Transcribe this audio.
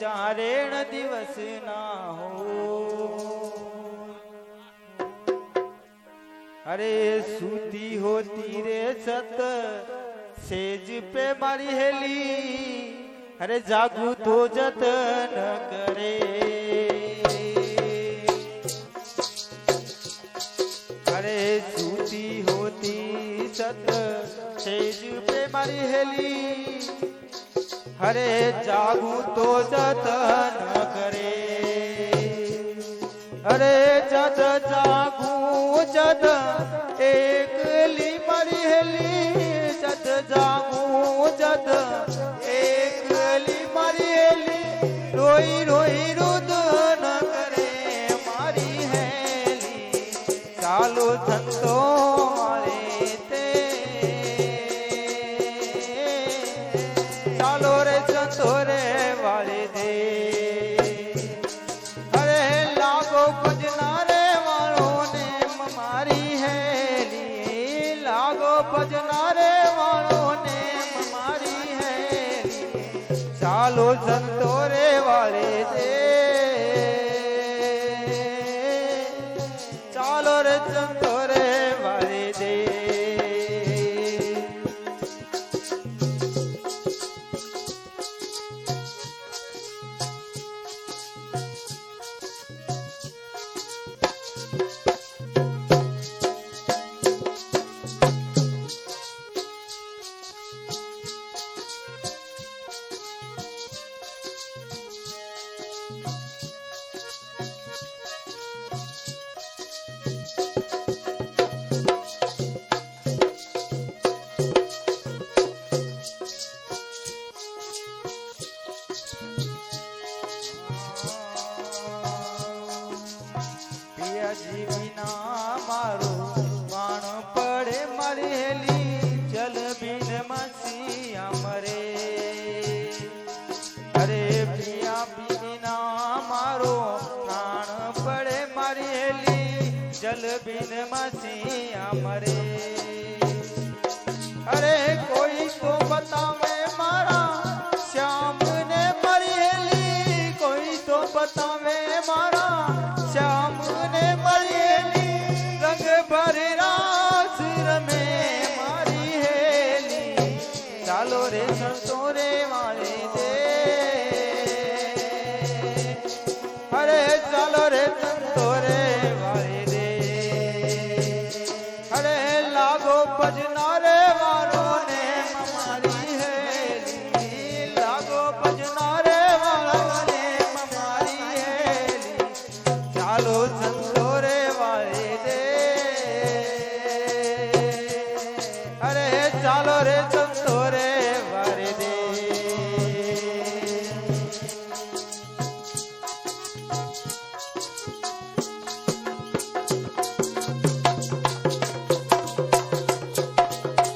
जारेण दिवस ना हो। अरे सूती होती रे सत सेज पे मारी हेली, अरे जागू तो जतन करे। अरे सूती होती सत सेज पे मारी हेली, अरे जागू तो जतन करे। अरे जद जागू जद एकली मारी हेली, जद जागू जद एकली मारी हेली, रोई रोई रुदन करे मारी हेली। चालो संतो मारे ते, चालो रे संतो रे वाले दे। अरे लागो भजना रे वालों ने मारी हेली, लागो भजना रे वालों ने मारी हेली। चालो संतो रे वाले दे, चालो रे संतो रे वाले दे। पियाजी बिना मारो माण पड़े मारी हेली, जल बिन मसीहा मरे। अरे पिया बिना मारो प्राण पड़े मारी हेली, जल बिन मसीहा मरे। अरे कोई तो बतावे